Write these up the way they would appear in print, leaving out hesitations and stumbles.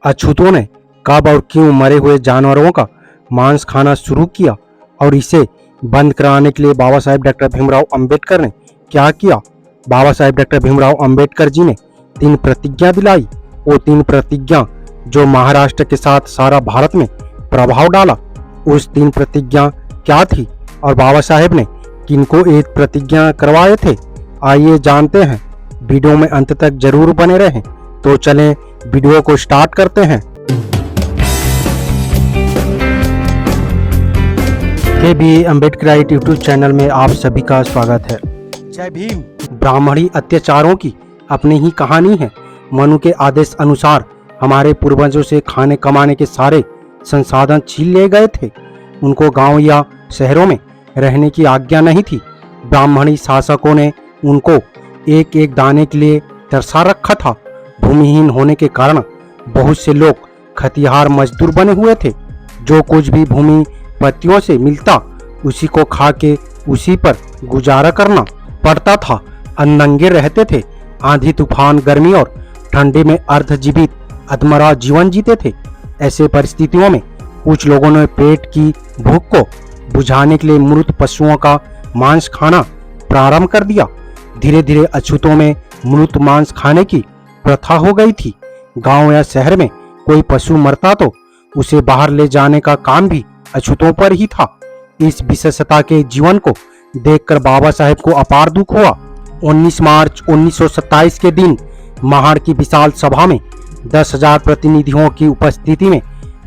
अछूतों ने कब और क्यों मरे हुए जानवरों का मांस खाना शुरू किया और इसे बंद कराने के लिए बाबा साहेब डॉक्टर भीमराव अंबेडकर ने क्या किया। बाबा साहेब डॉक्टर भीमराव अंबेडकर जी ने 3 प्रतिज्ञा दिलाई। वो 3 प्रतिज्ञा जो महाराष्ट्र के साथ सारा भारत में प्रभाव डाला, उस 3 प्रतिज्ञा क्या थी और बाबा साहेब ने किनको ये प्रतिज्ञा करवाए थे, आइए जानते हैं। वीडियो में अंत तक जरूर बने रहें। तो चलें वीडियो को स्टार्ट करते हैं। के अम्बेडकराइट यूट्यूब चैनल में आप सभी का स्वागत है। जय भीम। ब्राह्मणी अत्याचारों की अपनी ही कहानी है। मनु के आदेश अनुसार हमारे पूर्वजों से खाने कमाने के सारे संसाधन छीन लिए गए थे। उनको गांव या शहरों में रहने की आज्ञा नहीं थी। ब्राह्मणी शासकों ने उनको एक एक दाने के लिए तरसा रखा था। भूमिहीन होने के कारण बहुत से लोग खतिहार मजदूर बने हुए थे। जो कुछ भी भूमि पत्तियों से मिलता उसी को खा के उसी पर गुजारा करना पड़ता था। नंगे रहते थे। आंधी तूफान गर्मी और ठंडे में अर्धजीवित अधमरा जीवन जीते थे। ऐसे परिस्थितियों में कुछ लोगों ने पेट की भूख को बुझाने के लिए मृत पशुओं का मांस खाना प्रारंभ कर दिया। धीरे धीरे अछूतों में मृत मांस खाने की प्रथा हो गई थी। गांव या शहर में कोई पशु मरता तो उसे बाहर ले जाने का काम भी अछूतों पर ही था। इस विशेषता के जीवन को देखकर बाबा साहेब को अपार दुख हुआ। 19 मार्च 1927 के दिन महाड़ की विशाल सभा में 10,000 प्रतिनिधियों की उपस्थिति में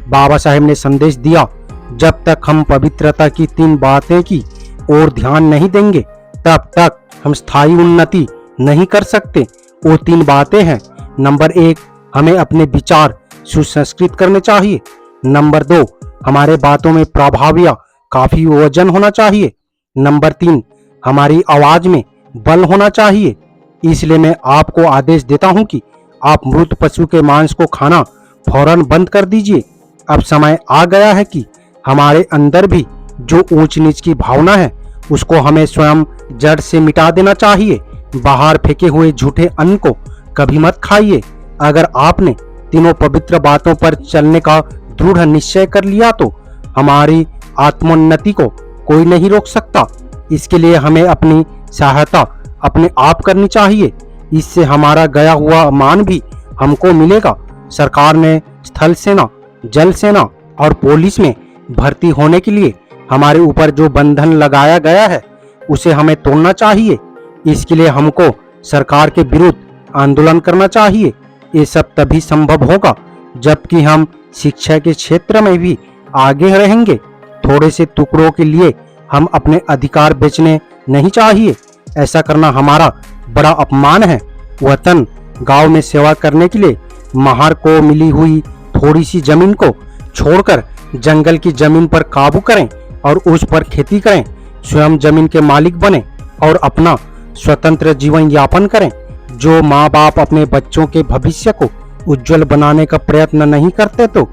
बाबा साहेब ने संदेश दिया, जब तक हम पवित्रता की 3 बातें की ओर ध्यान नहीं देंगे तब तक हम स्थायी उन्नति नहीं कर सकते। वो 3 बातें हैं। नंबर 1, हमें अपने विचार सुसंस्कृत करने चाहिए। नंबर 2, हमारे बातों में प्रभाव या काफी वजन होना चाहिए। नंबर 3, हमारी आवाज में बल होना चाहिए। इसलिए मैं आपको आदेश देता हूं कि आप मृत पशु के मांस को खाना फौरन बंद कर दीजिए। अब समय आ गया है कि हमारे अंदर भी जो ऊंच नीच की भावना है उसको हमें स्वयं जड़ से मिटा देना चाहिए। बाहर फेंके हुए झूठे अन्न को कभी मत खाइए। अगर आपने तीनों पवित्र बातों पर चलने का दृढ़ निश्चय कर लिया तो हमारी आत्मोन्नति को कोई नहीं रोक सकता। इसके लिए हमें अपनी सहायता अपने आप करनी चाहिए। इससे हमारा गया हुआ मान भी हमको मिलेगा। सरकार ने स्थल सेना, जल सेना और पुलिस में भर्ती होने के लिए हमारे ऊपर जो बंधन लगाया गया है उसे हमें तोड़ना चाहिए। इसके लिए हमको सरकार के विरुद्ध आंदोलन करना चाहिए। ये सब तभी संभव होगा जबकि हम शिक्षा के क्षेत्र में भी आगे रहेंगे। थोड़े से टुकड़ों के लिए हम अपने अधिकार बेचने नहीं चाहिए। ऐसा करना हमारा बड़ा अपमान है। वतन गांव में सेवा करने के लिए महार को मिली हुई थोड़ी सी जमीन को छोड़कर जंगल की जमीन पर काबू करें और उस पर खेती करें। स्वयं जमीन के मालिक बने और अपना स्वतंत्र जीवन यापन करें। जो माँ बाप अपने बच्चों के भविष्य को उज्जवल बनाने का प्रयत्न नहीं करते तो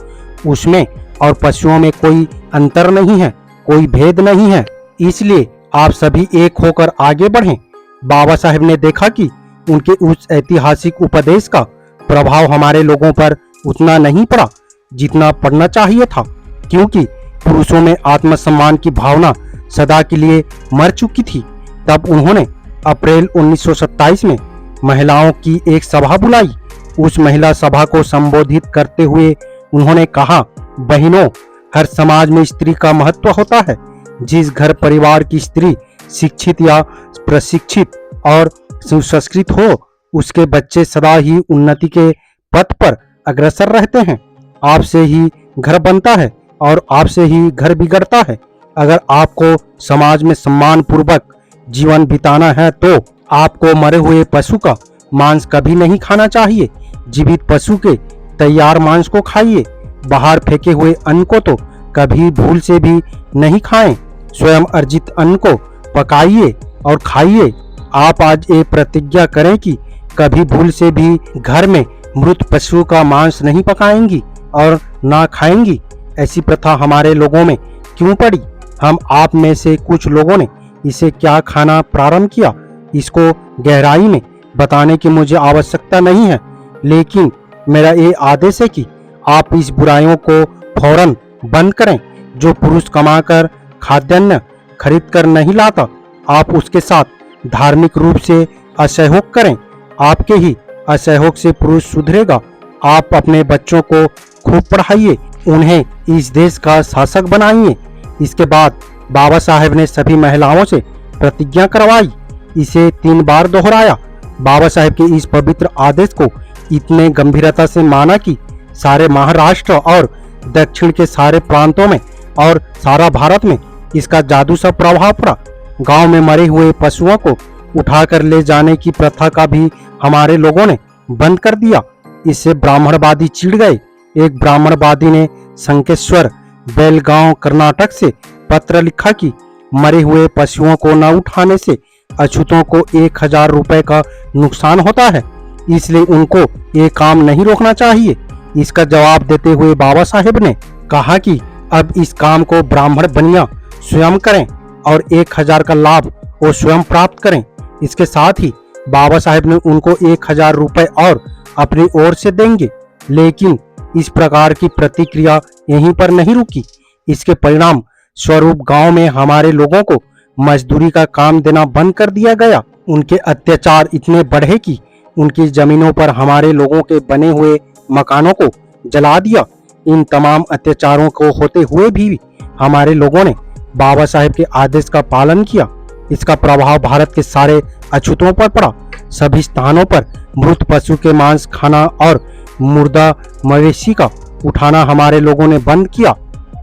उसमें और पशुओं में कोई अंतर नहीं है, कोई भेद नहीं है। इसलिए आप सभी एक होकर आगे बढ़ें। बाबा साहेब ने देखा कि उनके उस ऐतिहासिक उपदेश का प्रभाव हमारे लोगों पर उतना नहीं पड़ा जितना पड़ना चाहिए था, क्योंकि पुरुषों में आत्मसम्मान की भावना सदा के लिए मर चुकी थी। तब उन्होंने अप्रैल 1927 में महिलाओं की एक सभा बुलाई। उस महिला सभा को संबोधित करते हुए उन्होंने कहा, बहनों, हर समाज में स्त्री का महत्व होता है। जिस घर परिवार की स्त्री शिक्षित या प्रशिक्षित और सुसंस्कृत हो उसके बच्चे सदा ही उन्नति के पथ पर अग्रसर रहते हैं। आपसे ही घर बनता है और आपसे ही घर बिगड़ता है। अगर आपको समाज में सम्मान पूर्वक जीवन बिताना है तो आपको मरे हुए पशु का मांस कभी नहीं खाना चाहिए। जीवित पशु के तैयार मांस को खाइए। बाहर फेंके हुए अन्न को तो कभी भूल से भी नहीं खाएं। स्वयं अर्जित अन्न को पकाइए और खाइए। आप आज ये प्रतिज्ञा करें कि कभी भूल से भी घर में मृत पशु का मांस नहीं पकाएंगी और ना खाएंगी। ऐसी प्रथा हमारे लोगों में क्यों पड़ी? हम आप में से कुछ लोगों ने इसे क्या खाना प्रारंभ किया, इसको गहराई में बताने की मुझे आवश्यकता नहीं है, लेकिन मेरा ये आदेश है कि आप इस बुराइयों को फौरन बंद करें। जो पुरुष कमाकर खाद्यान्न खरीद कर नहीं लाता, आप उसके साथ धार्मिक रूप से असहयोग करें। आपके ही असहयोग से पुरुष सुधरेगा। आप अपने बच्चों को खूब पढ़ाइए, उन्हें इस देश का शासक बनाइए। इसके बाद बाबा साहेब ने सभी महिलाओं से प्रतिज्ञा करवाई। इसे 3 बार दोहराया। बाबा साहेब के इस पवित्र आदेश को इतने गंभीरता से माना कि सारे महाराष्ट्र और दक्षिण के सारे प्रांतों में और सारा भारत में इसका जादू सा प्रभाव पड़ा। गांव में मरे हुए पशुओं को उठाकर ले जाने की प्रथा का भी हमारे लोगों ने बंद कर दिया। इससे ब्राह्मणवादी चिढ़ गए। एक ब्राह्मणवादी ने संकेश्वर बेलगांव कर्नाटक से पत्र लिखा कि मरे हुए पशुओं को न उठाने से अछूतों को 1000 रुपए का नुकसान होता है, इसलिए उनको ये काम नहीं रोकना चाहिए। इसका जवाब देते हुए बाबा साहेब ने कहा कि अब इस काम को ब्राह्मण बनिया स्वयं करें और 1000 का लाभ वो स्वयं प्राप्त करें। इसके साथ ही बाबा साहेब ने उनको 1000 रुपए और अपनी ओर से देंगे। लेकिन इस प्रकार की प्रतिक्रिया यहीं पर नहीं रुकी। इसके परिणाम स्वरूप गांव में हमारे लोगों को मजदूरी का काम देना बंद कर दिया गया। उनके अत्याचार इतने बढ़े कि उनकी जमीनों पर हमारे लोगों के बने हुए मकानों को जला दिया। इन तमाम अत्याचारों को होते हुए भी हमारे लोगों ने बाबा साहेब के आदेश का पालन किया। इसका प्रभाव भारत के सारे अछूतों पर पड़ा। सभी स्थानों पर मृत पशु के मांस खाना और मुर्दा मवेशी का उठाना हमारे लोगों ने बंद किया।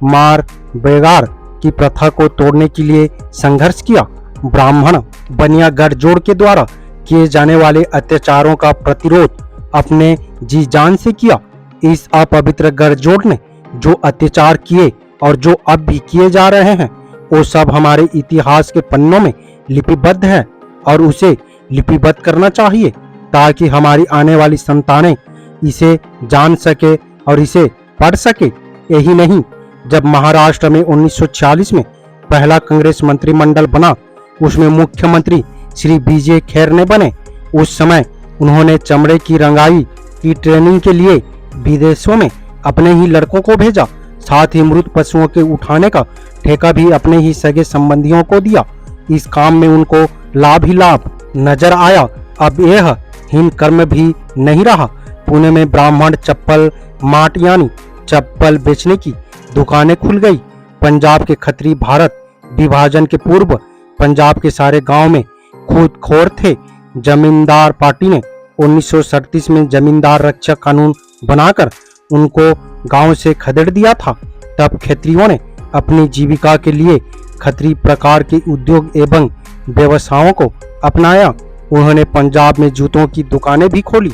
मार बेगार की प्रथा को तोड़ने के लिए संघर्ष किया। ब्राह्मण बनिया गठजोड़ के द्वारा किए जाने वाले अत्याचारों का प्रतिरोध अपने जी जान से किया। इस अपवित्र गठजोड़ ने जो अत्याचार किए और जो अब भी किए जा रहे हैं, वो सब हमारे इतिहास के पन्नों में लिपिबद्ध है और उसे लिपिबद्ध करना चाहिए ताकि हमारी आने वाली संतानें इसे जान सके और इसे पढ़ सके। यही नहीं, जब महाराष्ट्र में 1946 में पहला कांग्रेस मंत्रिमंडल बना, उसमें मुख्यमंत्री श्री बीजे खैरने बने। उस समय उन्होंने चमड़े की रंगाई की ट्रेनिंग के लिए विदेशों में अपने ही लड़कों को भेजा। साथ ही मृत पशुओं के उठाने का ठेका भी अपने ही सगे संबंधियों को दिया। इस काम में उनको लाभ ही लाभ नजर आया। अब यह हीन कर्म भी नहीं रहा। पुणे में ब्राह्मण चप्पल माट यानी चप्पल बेचने की दुकानें खुल गई। पंजाब के खत्री भारत विभाजन के पूर्व पंजाब के सारे गांव में खुद खोर थे। जमींदार पार्टी ने 1937 में जमींदार रक्षा कानून बनाकर उनको गांव से खदेड़ दिया था। तब खत्रियों ने अपनी जीविका के लिए खत्री प्रकार के उद्योग एवं व्यवसायों को अपनाया। उन्होंने पंजाब में जूतों की दुकानें भी खोली।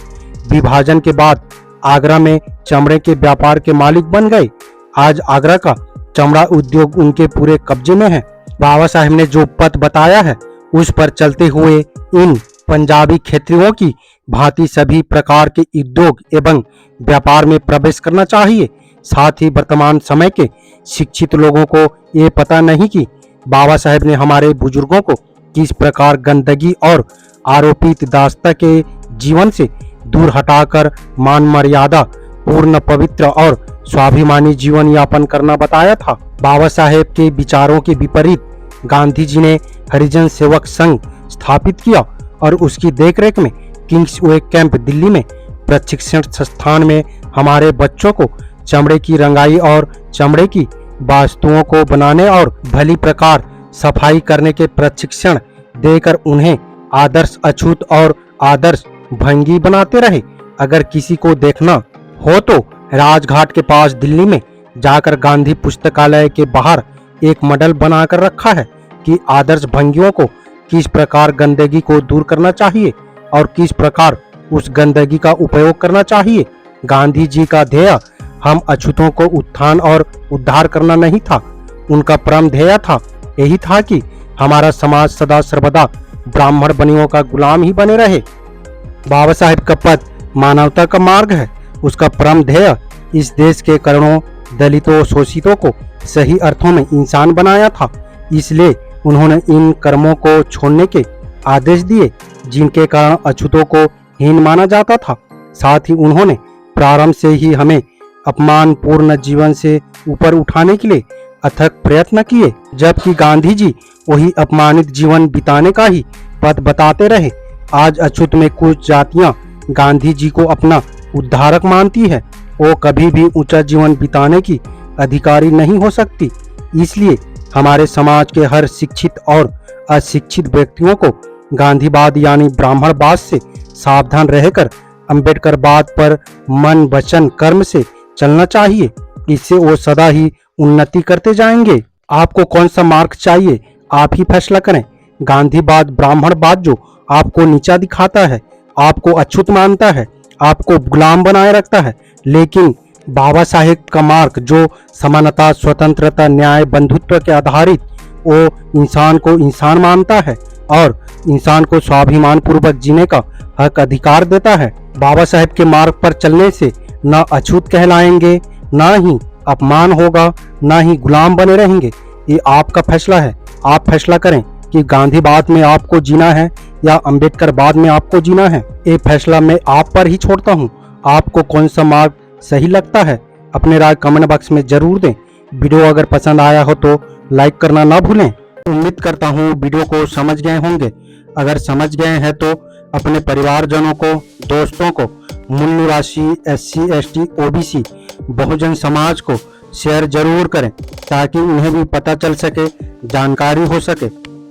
विभाजन के बाद आगरा में चमड़े के व्यापार के मालिक बन गए। आज आगरा का चमड़ा उद्योग उनके पूरे कब्जे में है। बाबा साहेब ने जो पथ बताया है, उस पर चलते हुए इन पंजाबी खेत्रियों की भांति सभी प्रकार के उद्योग एवं व्यापार में प्रवेश करना चाहिए। साथ ही वर्तमान समय के शिक्षित लोगों को ये पता नहीं कि बाबा साहेब ने हमारे बुजुर्गों को किस प्रकार गंदगी और आरोपित दास्ता के जीवन से दूर हटाकर मान मर्यादा पूर्ण पवित्र और स्वाभिमानी जीवन यापन करना बताया था। बाबा साहेब के विचारों के विपरीत गांधी जी ने हरिजन सेवक संघ स्थापित किया और उसकी देखरेख में किंग्स वे कैंप दिल्ली में प्रशिक्षण संस्थान में हमारे बच्चों को चमड़े की रंगाई और चमड़े की वस्तुओं को बनाने और भली प्रकार सफाई करने के प्रशिक्षण देकर उन्हें आदर्श अछूत और आदर्श भंगी बनाते रहे। अगर किसी को देखना हो तो राजघाट के पास दिल्ली में जाकर गांधी पुस्तकालय के बाहर एक मॉडल बनाकर रखा है कि आदर्श भंगियों को किस प्रकार गंदगी को दूर करना चाहिए और किस प्रकार उस गंदगी का उपयोग करना चाहिए। गांधी जी का ध्येय हम अछूतों को उत्थान और उद्धार करना नहीं था। उनका परम ध्येय था यही था कि हमारा समाज सदा सर्वदा ब्राह्मण बनियों का गुलाम ही बने रहे। बाबा साहेब का पथ मानवता का मार्ग है। उसका परम ध्येय इस देश के करोड़ों दलितों शोषितों को सही अर्थों में इंसान बनाया था। इसलिए उन्होंने इन कर्मों को छोड़ने के आदेश दिए जिनके कारण अछूतों को हीन माना जाता था। साथ ही उन्होंने प्रारंभ से ही हमें अपमानपूर्ण जीवन से ऊपर उठाने के लिए अथक प्रयत्न किए, जबकि गांधी जी वही अपमानित जीवन बिताने का ही पथ बताते रहे। आज अछूत में कुछ जातियां गांधी जी को अपना उद्धारक मानती है। वो कभी भी ऊंचा जीवन बिताने की अधिकारी नहीं हो सकती। इसलिए हमारे समाज के हर शिक्षित और अशिक्षित व्यक्तियों को गांधीवाद यानी ब्राह्मणवाद से सावधान रहकर अंबेडकरवाद पर मन वचन कर्म से चलना चाहिए। इससे वो सदा ही उन्नति करते जाएंगे। आपको कौन सा मार्ग चाहिए, आप ही फैसला करें। गांधीवाद ब्राह्मणवाद जो आपको नीचा दिखाता है, आपको अछूत मानता है, आपको गुलाम बनाए रखता है, लेकिन बाबा साहेब का मार्ग जो समानता, स्वतंत्रता, न्याय, बंधुत्व के आधारित, वो इंसान को इंसान मानता है और इंसान को स्वाभिमान पूर्वक जीने का हक अधिकार देता है। बाबा साहेब के मार्ग पर चलने से न अछूत कहलाएंगे, न ही अपमान होगा, न ही गुलाम बने रहेंगे। ये आपका फैसला है। आप फैसला करें कि गांधीवाद में आपको जीना है या अंबेडकरवाद में आपको जीना है। ये फैसला मैं आप पर ही छोड़ता हूँ। आपको कौन सा मार्ग सही लगता है, अपने राय कमेंट बॉक्स में जरूर दें। वीडियो अगर पसंद आया हो तो लाइक करना ना भूलें। उम्मीद करता हूँ वीडियो को समझ गए होंगे। अगर समझ गए हैं तो अपने परिवारजनों को, दोस्तों को, मूल्य राशि, SC ST OBC Bahujan Samaj को शेयर जरूर करें ताकि उन्हें भी पता चल सके, जानकारी हो सके।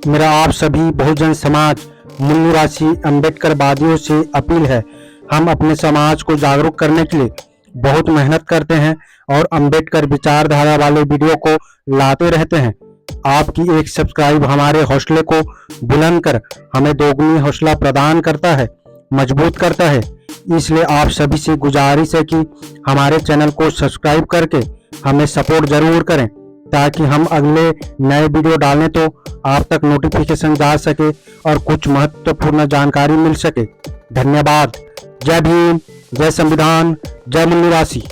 मेरा आप सभी बहुजन समाज मूल्य राशि अंबेडकरवादियों से अपील है, हम अपने समाज को जागरूक करने के लिए बहुत मेहनत करते हैं और अंबेडकर विचारधारा वाले वीडियो को लाते रहते हैं। आपकी एक सब्सक्राइब हमारे हौसले को बुलंद कर हमें दोगुनी हौसला प्रदान करता है, मजबूत करता है। इसलिए आप सभी से गुजारिश है कि हमारे चैनल को सब्सक्राइब करके हमें सपोर्ट जरूर करें ताकि हम अगले नए वीडियो डालें तो आप तक नोटिफिकेशन जा सके और कुछ महत्वपूर्ण जानकारी मिल सके। धन्यवाद। जय भीम, जय संविधान, जय मूल्य राशि।